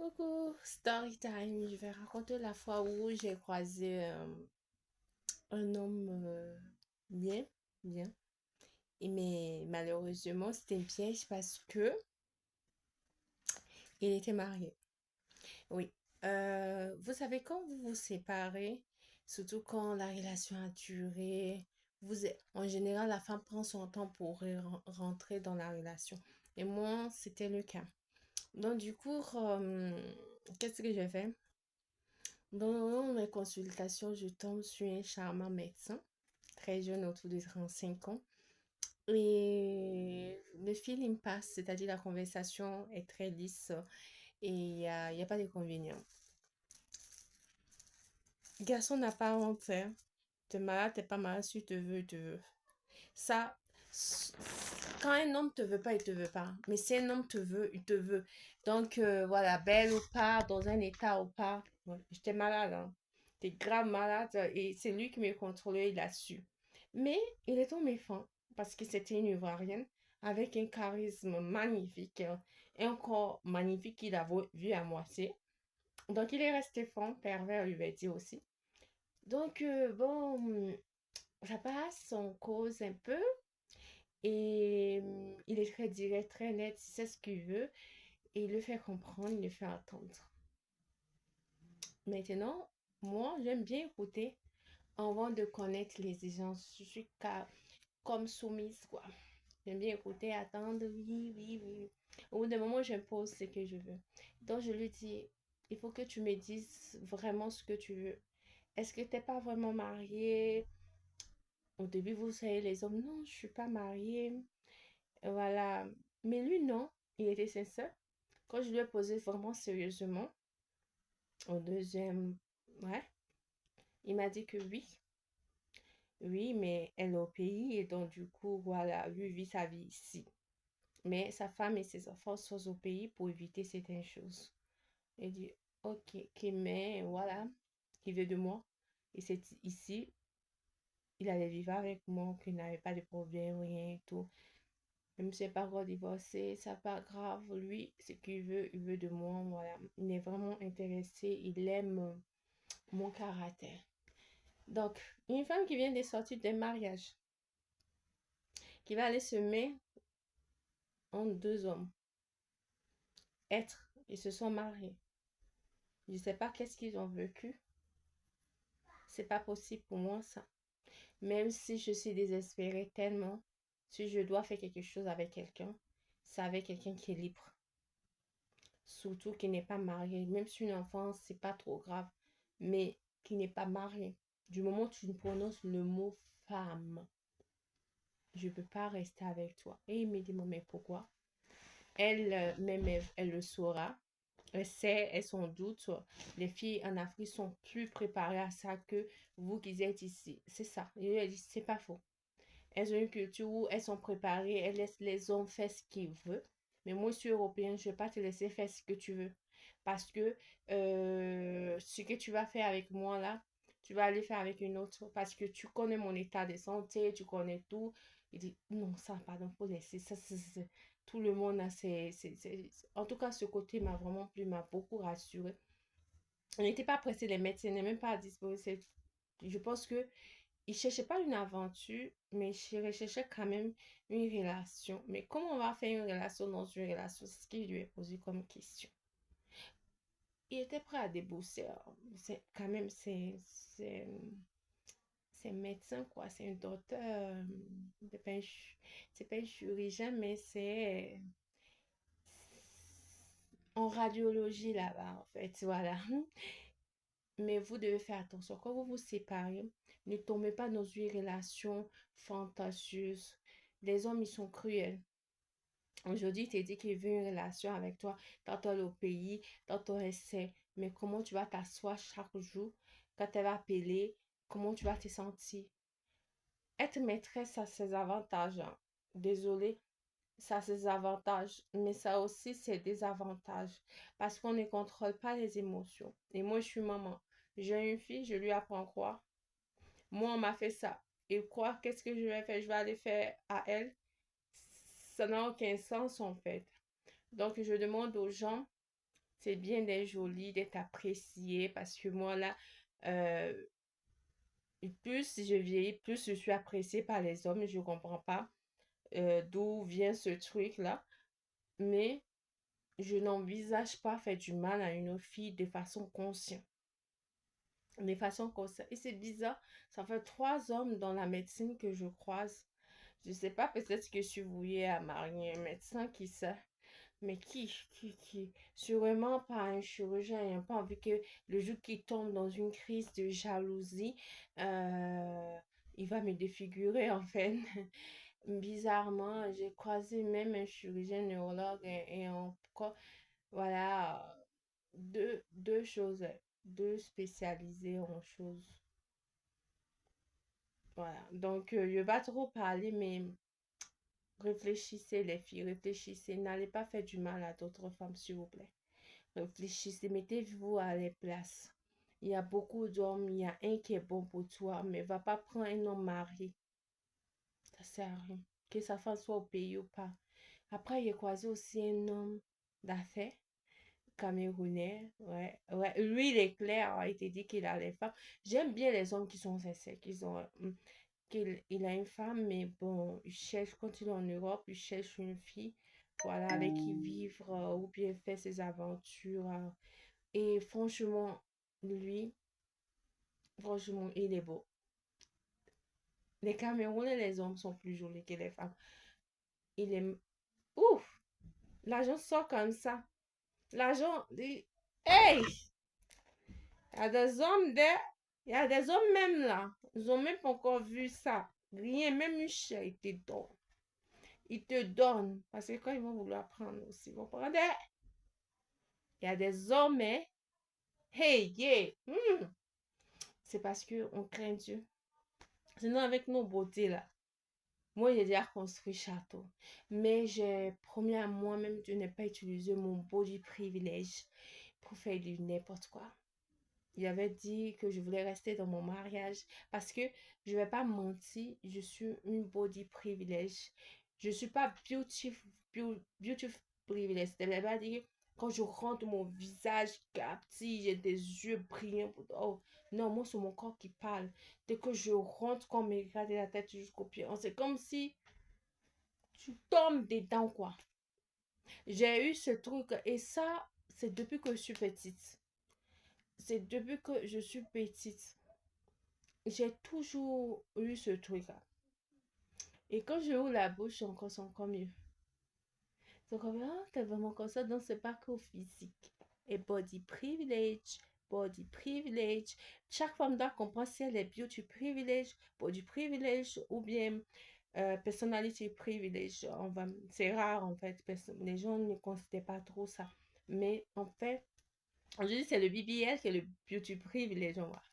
Coucou, story time. Je vais raconter la fois où j'ai croisé un homme bien, bien. Mais malheureusement, c'était un piège parce que il était marié. Oui. Vous savez, quand vous vous séparez, surtout quand la relation a duré, en général, la femme prend son temps pour rentrer dans la relation. Et moi, c'était le cas. Donc, du coup, qu'est-ce que j'ai fait? Dans mes consultations, je tombe sur un charmant médecin, très jeune, autour de 35 ans. Et le feeling passe, c'est-à-dire la conversation est très lisse et il y a pas d'inconvénient. Garçon n'a pas honte, hein. T'es malade, t'es pas malade, si tu te veux, il te veut. Ça, s- quand un homme te veut pas, il te veut pas. Mais si un homme te veut, il te veut. Donc, voilà, belle ou pas, dans un état ou pas. Ouais, j'étais malade, hein. T'es grave malade et c'est lui qui me contrôlait, il a su. Mais il est tombé fin parce que c'était une Ivoirienne avec un charisme magnifique, et un corps magnifique qu'il a vu à moitié. Donc, il est resté franc, pervers, lui va dire aussi. Donc, bon, ça passe, on cause un peu. Et il est très direct, très net, il sait ce qu'il veut et il le fait comprendre, il le fait attendre. Maintenant, moi, j'aime bien écouter avant de connaître les exigences. Je suis comme soumise, quoi. J'aime bien écouter, attendre, oui, oui, oui. Au bout d'un moment, j'impose ce que je veux. Donc, je lui dis, il faut que tu me dises vraiment ce que tu veux. Est-ce que tu n'es pas vraiment mariée? Au début, vous savez, les hommes, non, je suis pas mariée. Voilà. Mais lui, non, il était sincère. Quand je lui ai posé vraiment sérieusement, au deuxième, ouais, il m'a dit que oui. Oui, mais elle est au pays et donc du coup, voilà, lui vit sa vie ici. Mais sa femme et ses enfants sont au pays pour éviter certaines choses. Il dit, ok, mais voilà, il veut de moi. Et c'est ici, il allait vivre avec moi, qu'il n'avait pas de problème, rien et tout. Même si c'est pas encore divorcé, c'est pas grave. Lui, ce qu'il veut, il veut de moi, voilà. Il est vraiment intéressé, il aime mon caractère. Donc, une femme qui vient de sortir d'un mariage, qui va aller se mettre en deux hommes, être, ils se sont mariés. Je sais pas qu'est-ce qu'ils ont vécu. C'est pas possible pour moi, ça. Même si je suis désespérée tellement, si je dois faire quelque chose avec quelqu'un, c'est avec quelqu'un qui est libre. Surtout qui n'est pas marié. Même si une enfance, c'est pas trop grave, mais qui n'est pas marié. Du moment où tu prononces le mot femme, je peux pas rester avec toi. Et il me dit, mais pourquoi? Elle, même elle le saura. Elle sait, elles sont doute. Les filles en Afrique sont plus préparées à ça que vous qui êtes ici. C'est ça. Et elle dit, c'est pas faux. Elles ont une culture où elles sont préparées, elles laissent les hommes faire ce qu'ils veulent. Mais moi, je suis européenne, je ne vais pas te laisser faire ce que tu veux. Parce que ce que tu vas faire avec moi là, tu vas aller faire avec une autre. Parce que tu connais mon état de santé, tu connais tout. Il dit, non, ça, pardon, faut laisser. Ça, tout le monde a En tout cas, ce côté m'a vraiment plu, m'a beaucoup rassuré. On n'était pas pressé, les médecins n'est même pas disposés. Je pense que il cherchait pas une aventure, mais il recherchait quand même une relation. Mais comment on va faire une relation dans une relation? C'est ce qu'il lui est posé comme question. Il était prêt à débourser, hein. C'est quand même, c'est un médecin, quoi. C'est un docteur. C'est pas un chirurgien, mais c'est en radiologie là-bas, en fait. Voilà. Mais vous devez faire attention. Quand vous vous séparez, ne tombez pas dans une relation fantaseuse. Les hommes, ils sont cruels. Aujourd'hui, il te dit qu'il veut une relation avec toi, tantôt elle est au pays, tantôt elle sait. Mais comment tu vas t'asseoir chaque jour, quand elle va appeler, comment tu vas te sentir? Être maîtresse, ça a ses avantages, hein. Désolée, ça a ses avantages, mais ça aussi ses désavantages. Parce qu'on ne contrôle pas les émotions. Et moi, je suis maman. J'ai une fille, je lui apprends quoi? Moi, on m'a fait ça. Et quoi? Qu'est-ce que je vais faire? Je vais aller faire à elle? Ça n'a aucun sens, en fait. Donc, je demande aux gens, C'est bien d'être jolie, d'être appréciée, parce que moi, là, euh, plus je vieillis, plus je suis appréciée par les hommes. Je comprends pas d'où vient ce truc-là. Mais je n'envisage pas faire du mal à une autre fille de façon consciente. De façon consciente. Et c'est bizarre, ça fait 3 hommes dans la médecine que je croise. Je sais pas, peut-être que je suis vouée à marier un médecin, qui sait. Mais qui? Sûrement pas un chirurgien. Il n'a pas envie que le jour qu'il tombe dans une crise de jalousie, euh, il va me défigurer en fait. Bizarrement, j'ai croisé même un chirurgien neurologue et encore, voilà, deux choses, deux spécialisés en choses. Voilà. Donc, je vais pas trop parler, mais réfléchissez les filles, réfléchissez. N'allez pas faire du mal à d'autres femmes, s'il vous plaît. Réfléchissez, mettez-vous à les places. Il y a beaucoup d'hommes, il y a un qui est bon pour toi, mais va pas prendre un homme marié. Ça sert à rien. Que sa femme soit au pays ou pas. Après, j'ai croisé aussi un homme d'affaires camerounais. Ouais, ouais. Lui, il est clair, hein. Il t'a dit qu'il a les femmes. J'aime bien les hommes qui sont sincères, qu'il a une femme, mais bon, il cherche, quand il est en Europe, il cherche une fille, voilà, avec qui vivre ou bien faire ses aventures. Et lui, franchement, il est beau. Les Camerounais, les hommes sont plus jolis que les femmes. Il est... Ouf! L'argent sort comme ça. L'argent... Hey! Il y a des hommes de... Il y a des hommes même là. Ils ont même pas encore vu ça. Rien, même une chair, ils te donnent. Ils te donnent. Parce que quand ils vont vouloir prendre aussi, ils vont prendre des... Il y a des hommes, hein? Hey, yeah! C'est parce que on craint Dieu. Sinon, avec nos beautés là, moi, j'ai déjà construit château. Mais j'ai promis à moi-même de ne pas utiliser mon body privilège pour faire du n'importe quoi. Il avait dit que je voulais rester dans mon mariage parce que je vais pas mentir, je suis une body privilège. Je suis pas beauty privilège. C'est-à-dire pas dire quand je rentre mon visage captif, j'ai des yeux brillants. Oh, non, moi c'est mon corps qui parle. Dès que je rentre, qu'on me regarde de la tête jusqu'aux pieds, c'est comme si tu tombes dedans quoi. J'ai eu ce truc et ça, c'est depuis que je suis petite. C'est depuis que je suis petite. J'ai toujours eu ce truc-là. Et quand je ouvre la bouche, c'est encore mieux. C'est comme, ah, t'es vraiment comme ça, donc c'est pas qu'au physique. Et body privilege, body privilege. Chaque femme doit comprendre si elle est beauty privilege, body privilege ou bien personality privilege. C'est rare en fait, les gens ne considèrent pas trop ça. Mais en fait, je dis c'est le BBL qui est le beauty privilege, on va.